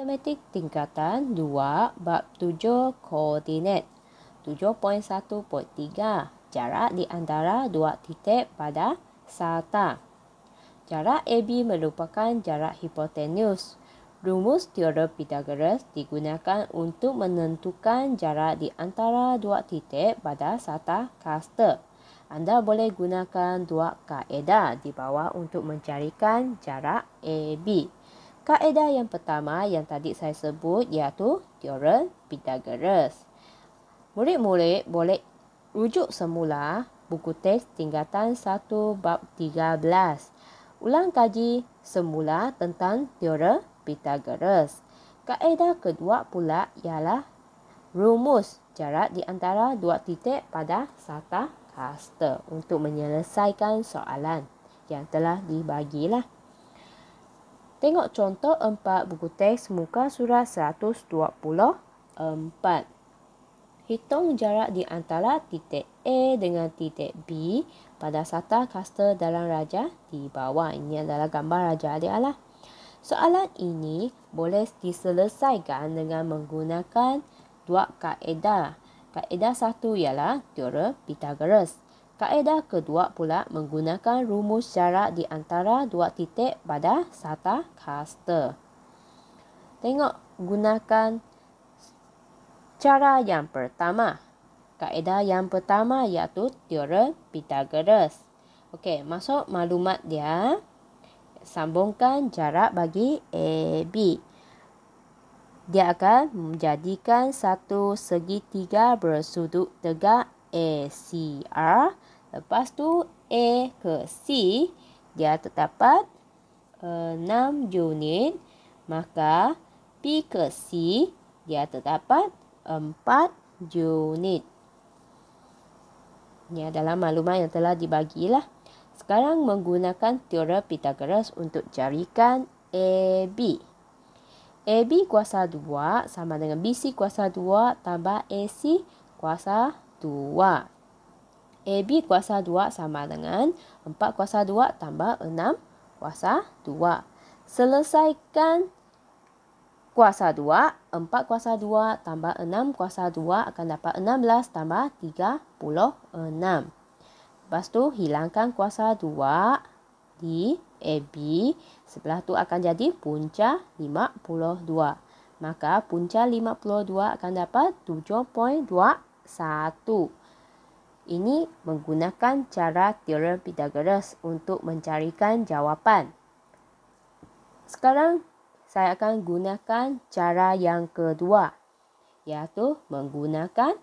Matematik tingkatan 2 bab 7 koordinat 7.1.3 jarak di antara dua titik pada sarta. Jarak AB merupakan jarak hipotenus. Rumus teorem Pythagoras digunakan untuk menentukan jarak di antara dua titik pada sarta cluster. Anda boleh gunakan dua kaedah di bawah untuk mencarikan jarak AB. Kaedah yang pertama yang tadi saya sebut iaitu teorem Pythagoras. Murid-murid boleh rujuk semula buku teks tingkatan 1 bab 13. Ulang kaji semula tentang teorem Pythagoras. Kaedah kedua pula ialah rumus jarak di antara dua titik pada sarta cluster untuk menyelesaikan soalan yang telah dibagilah. Tengok contoh 4 buku teks muka surat 124. Hitung jarak di antara titik A dengan titik B pada sarta cluster dalam raja di bawah. Ini adalah gambar raja dia lah. Soalan ini boleh diselesaikan dengan menggunakan dua kaedah. Kaedah satu ialah teorem Pythagoras. Kaedah kedua pula menggunakan rumus jarak di antara dua titik pada sarta cluster. Tengok gunakan cara yang pertama. Kaedah yang pertama iaitu teorem Pythagoras. Okey, masuk maklumat dia. Sambungkan jarak bagi AB. Dia akan menjadikan satu segitiga bersudut tegak ACR. Lepas tu A ke C dia terdapat 6 unit. Maka B ke C dia terdapat 4 unit. Ini adalah maklumat yang telah dibagilah. Sekarang menggunakan teorem Pythagoras untuk carikan AB. AB kuasa 2 sama dengan BC kuasa 2 tambah AC kuasa 2. AB kuasa 2 sama dengan 4 kuasa 2 tambah 6 kuasa 2. Selesaikan kuasa 2, 4 kuasa 2 tambah 6 kuasa 2 akan dapat 16 tambah 36. Lepas tu hilangkan kuasa 2 di AB. Sebelah tu akan jadi punca 52. Maka punca 52 akan dapat 7.21. Ini menggunakan cara teorem Pythagoras untuk mencarikan jawapan. Sekarang saya akan gunakan cara yang kedua, iaitu menggunakan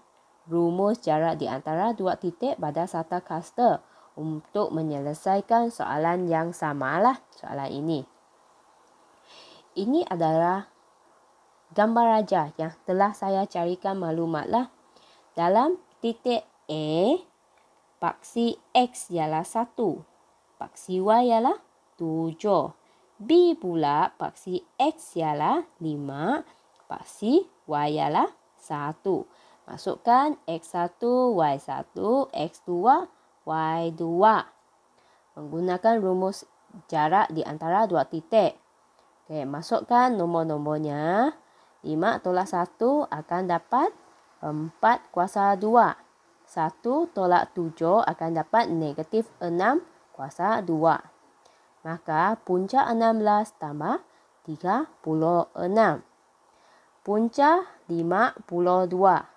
rumus jarak di antara dua titik pada sarta cluster untuk menyelesaikan soalan yang samalah soalan ini. Ini adalah gambar raja yang telah saya carikan maklumatlah. Dalam titik A, paksi X ialah 1, paksi Y ialah 7. B pula paksi X ialah 5, paksi Y ialah 1. Masukkan X1, Y1, X2, Y2. Menggunakan rumus jarak di antara dua titik. Okey, masukkan nombor-nombornya. 5 tolak 1 akan dapat 4 kuasa 2. 1 tolak 7 akan dapat negatif 6 kuasa 2. Maka punca 16 tambah 36. Punca 52.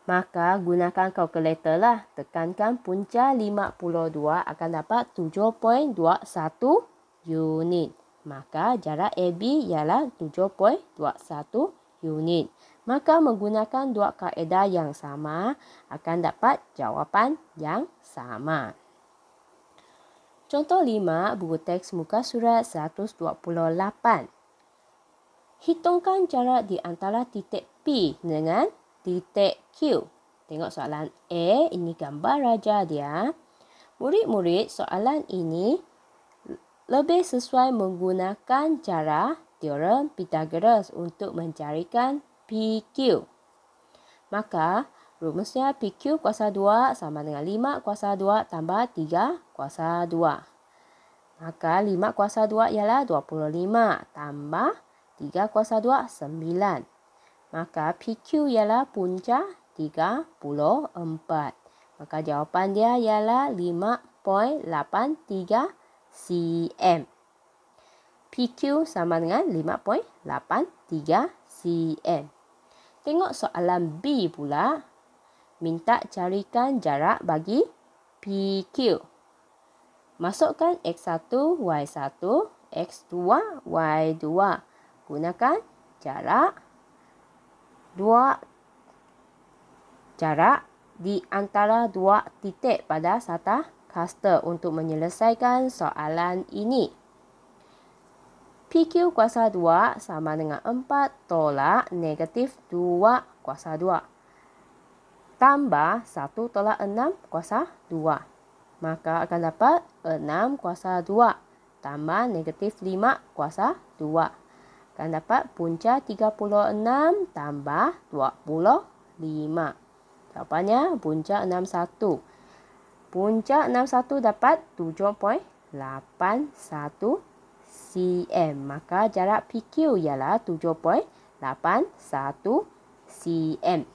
Maka gunakan kalkulator lah. Tekankan punca 52 akan dapat 7.21 unit. Maka jarak AB ialah 7.21 unit. Maka menggunakan dua kaedah yang sama akan dapat jawapan yang sama. Contoh 5 buku teks muka surat 128. Hitungkan jarak di antara titik P dengan titik Q. Tengok soalan A, ini gambar raja dia. Murid-murid, soalan ini lebih sesuai menggunakan cara teorem Pythagoras untuk mencarikan PQ. Maka rumusnya PQ kuasa 2 sama dengan 5 kuasa 2 tambah 3 kuasa 2. Maka 5 kuasa 2 ialah 25 tambah 3 kuasa 2, 9. Maka PQ ialah punca 34. Maka jawapan dia ialah 5.83 cm. PQ sama dengan 5.83 cm. Tengok soalan B pula. Minta carikan jarak bagi PQ. Masukkan X1, Y1, X2, Y2. Gunakan jarak di antara dua titik pada satah cluster untuk menyelesaikan soalan ini. PQ kuasa 2 sama dengan 4 tolak negatif 2 kuasa 2. Tambah 1 tolak 6 kuasa 2. Maka akan dapat 6 kuasa 2 tambah negatif 5 kuasa 2. Akan dapat punca 36 tambah 25. Jawapannya punca 61. Punca 61 dapat 7.81 cm. Maka jarak PQ ialah 7.81 cm.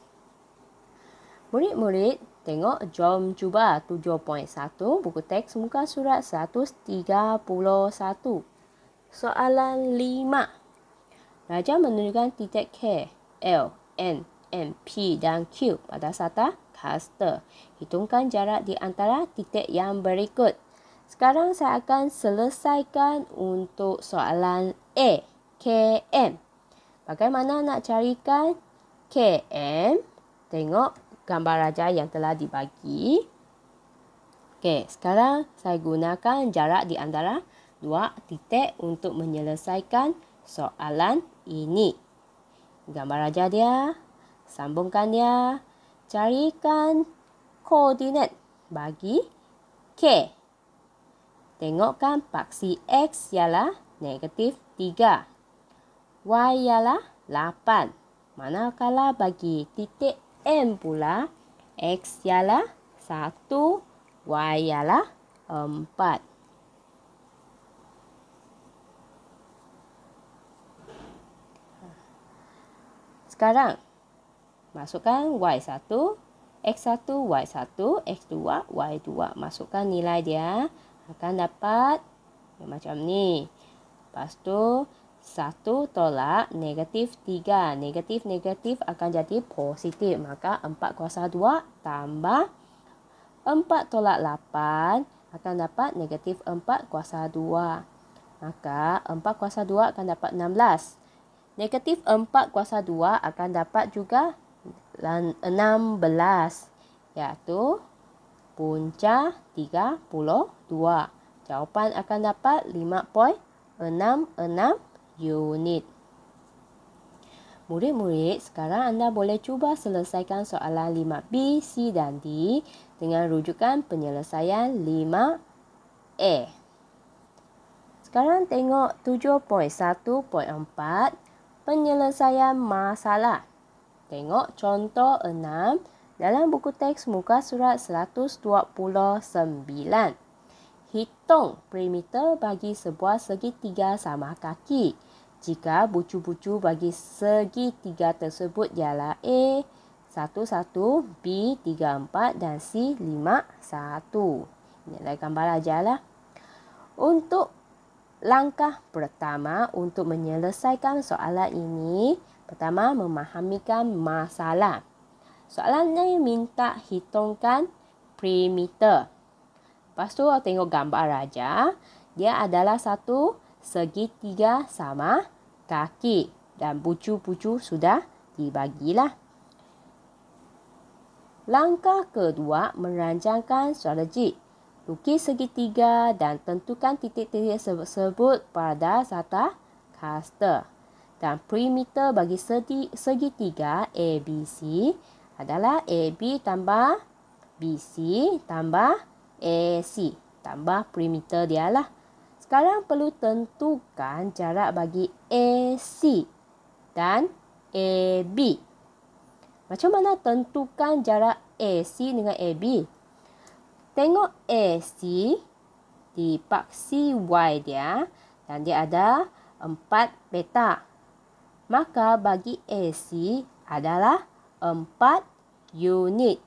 Murid-murid, tengok jom cuba 7.1 buku teks muka surat 131. Soalan 5. Raja menunjukkan titik K, L, N, M, P dan Q pada satah cluster. Hitungkan jarak di antara titik yang berikut. Sekarang saya akan selesaikan untuk soalan A, KM. Bagaimana nak carikan KM? Tengok gambar raja yang telah dibagi. Okey, sekarang saya gunakan jarak di antara dua titik untuk menyelesaikan soalan ini. Gambar raja dia, sambungkan dia, carikan koordinat bagi K. Tengokkan paksi X ialah negatif 3. Y ialah 8. Manakala bagi titik M pula, X ialah 1, Y ialah 4. Sekarang, masukkan Y1, X1, Y1, X2, Y2. Masukkan nilai dia. Akan dapat macam ni. Lepas tu 1 tolak negatif 3. Negatif-negatif akan jadi positif. Maka 4 kuasa 2 tambah 4 tolak 8 akan dapat negatif 4 kuasa 2. Maka 4 kuasa 2 akan dapat 16. Negatif 4 kuasa 2 akan dapat juga 16. Iaitu punca 32. Jawapan akan dapat 5.66 unit. Murid-murid, sekarang anda boleh cuba selesaikan soalan 5B, C dan D dengan rujukan penyelesaian 5A. Sekarang tengok 7.1.4 penyelesaian masalah. Tengok contoh 6 dalam buku teks muka surat 129. Hitung perimeter bagi sebuah segitiga sama kaki. Jika bucu-bucu bagi segitiga tersebut ialah A 11, B 34 dan C 51. Ini adalah gambar ajalah. Untuk langkah pertama untuk menyelesaikan soalan ini, pertama memahamikan masalah. Soalan ini minta hitungkan perimeter. Lepas tu tengok gambar raja. Dia adalah satu segitiga sama kaki. Dan bucu-bucu sudah dibagilah. Langkah kedua merancangkan strategi. Lukis segitiga dan tentukan titik-titik tersebut pada satah cluster. Dan perimeter bagi segitiga ABC adalah AB tambah BC tambah AC tambah perimeter dia lah. Sekarang perlu tentukan jarak bagi AC dan AB. Macam mana tentukan jarak AC dengan AB? Tengok AC di paksi Y dia dan dia ada 4 petak. Maka bagi AC adalah 4 unit.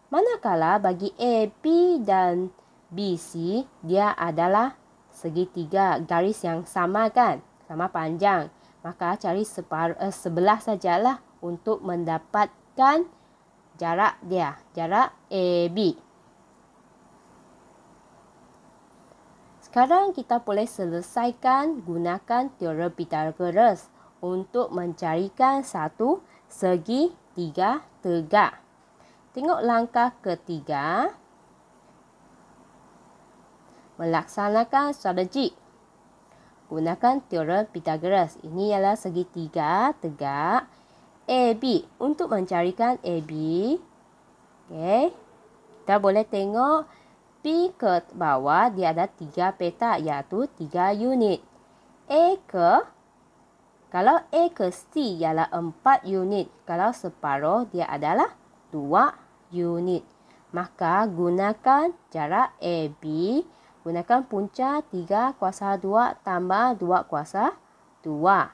Manakala bagi AB dan BC, dia adalah segitiga, garis yang sama kan? Sama panjang. Maka cari sebelah sajalah untuk mendapatkan jarak dia, jarak AB. Sekarang kita boleh selesaikan gunakan teorem Pythagoras untuk mencarikan satu segitiga tegak. Tengok langkah ketiga. Melaksanakan strategi. Gunakan teorem Pythagoras. Ini ialah segitiga tegak AB. Untuk mencarikan AB, okay, kita boleh tengok P ke bawah dia ada 3 petak iaitu 3 unit. Kalau A ke C ialah 4 unit. Kalau separuh dia adalah 2 unit. Maka gunakan jarak AB. Gunakan punca 3 kuasa 2 tambah 2 kuasa 2.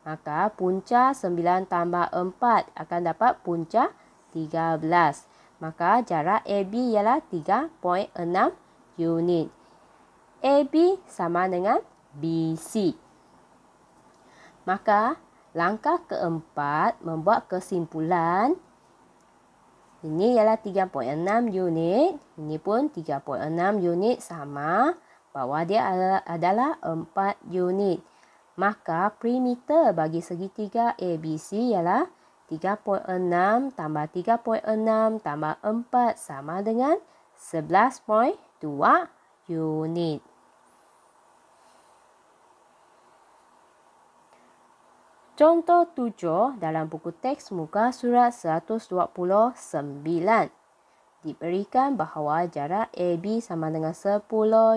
Maka punca 9 tambah 4 akan dapat punca 13. Maka jarak AB ialah 3.6 unit. AB sama dengan BC. Maka langkah keempat membuat kesimpulan. Ini ialah 3.6 unit. Ini pun 3.6 unit sama. Bawah dia adalah 4 unit. Maka perimeter bagi segitiga ABC ialah 3.6 tambah 3.6 tambah 4 sama dengan 11.2 unit. Contoh 7 dalam buku teks muka surat 129. Diberikan bahawa jarak AB sama dengan 10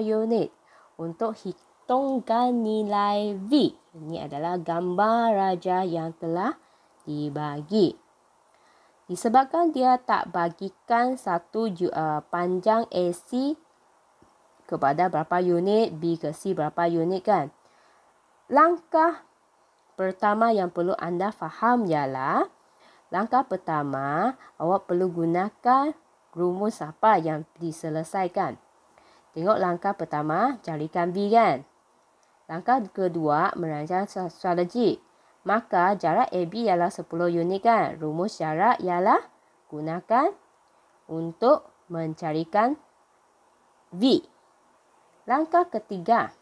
unit. Untuk hitungkan nilai V. Ini adalah gambar raja yang telah dibagi. Disebabkan dia tak bagikan satu panjang AC kepada berapa unit, B ke C berapa unit kan. Langkah pertama yang perlu anda faham ialah, langkah pertama awak perlu gunakan rumus apa yang diselesaikan. Tengok langkah pertama, carikan V kan. Langkah kedua, merancang strategi. Maka jarak AB ialah 10 unit kan. Rumus jarak ialah gunakan untuk mencarikan V. Langkah ketiga,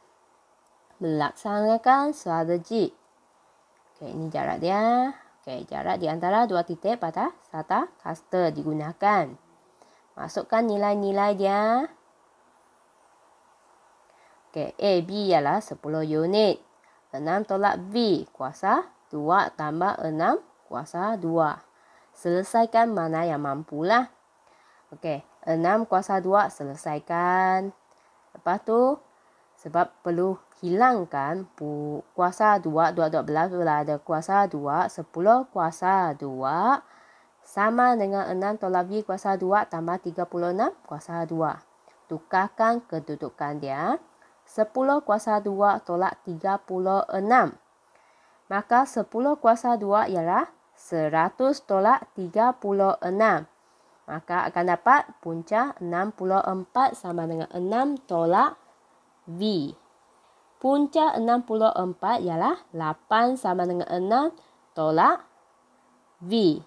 melaksanakan strategi. Okey, ini jarak dia. Okey, jarak di antara dua titik pada sata kasta digunakan. Masukkan nilai-nilai dia. Okey, AB ialah 10 unit. 6 tolak V kuasa 2 tambah 6 kuasa 2. Selesaikan mana yang mampulah. Okey, 6 kuasa 2 selesaikan. Lepas tu, sebab perlu hilangkan kuasa 2, 12 ada kuasa 2, 10 kuasa 2 sama dengan 6 tolak V kuasa 2 tambah 36 kuasa 2. Tukarkan kedudukan dia. 10 kuasa 2 tolak 36. Maka 10 kuasa 2 ialah 100 tolak 36. Maka akan dapat punca 64 sama dengan 6 tolak V. Punca 64 ialah 8 sama dengan 6 tolak V.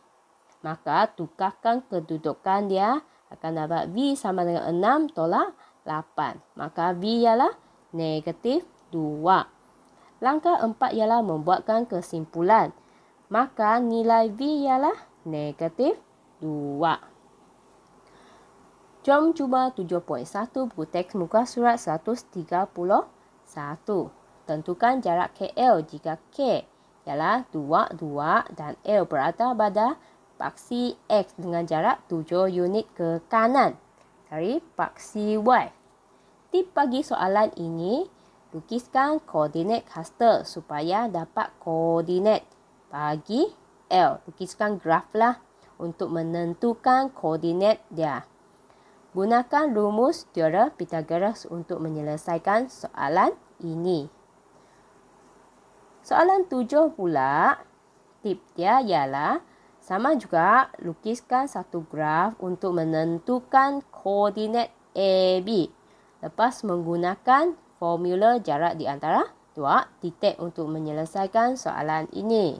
Maka tukarkan kedudukan dia, akan dapat V sama dengan 6 tolak 8. Maka V ialah negatif 2. Langkah 4 ialah membuatkan kesimpulan. Maka nilai V ialah negatif 2. Jom cuba 7.1 buku teks muka surat 131. Tentukan jarak KL jika K ialah 2 dan L berada pada paksi X dengan jarak 7 unit ke kanan. Cari paksi Y. Tip bagi soalan ini, lukiskan koordinat kasta supaya dapat koordinat bagi L. Lukiskan graf lah untuk menentukan koordinat dia. Gunakan rumus teorem Pythagoras untuk menyelesaikan soalan ini. Soalan 7 pula, tip dia ialah sama juga lukiskan satu graf untuk menentukan koordinat AB. Lepas menggunakan formula jarak di antara dua titik untuk menyelesaikan soalan ini.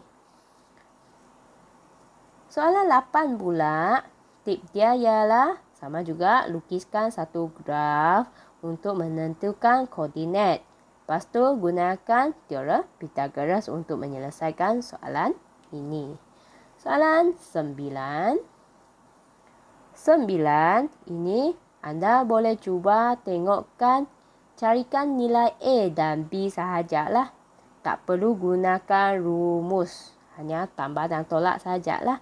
Soalan 8 pula, tip dia ialah sama juga lukiskan satu graf untuk menentukan koordinat. Lepas tu gunakan teorem Pythagoras untuk menyelesaikan soalan ini. Soalan 9. 9 ini anda boleh cuba tengokkan, carikan nilai A dan B sahajalah. Tak perlu gunakan rumus, hanya tambah dan tolak sahajalah.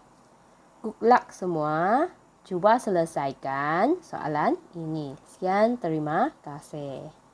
Good luck semua. Cuba selesaikan soalan ini. Sekian, terima kasih.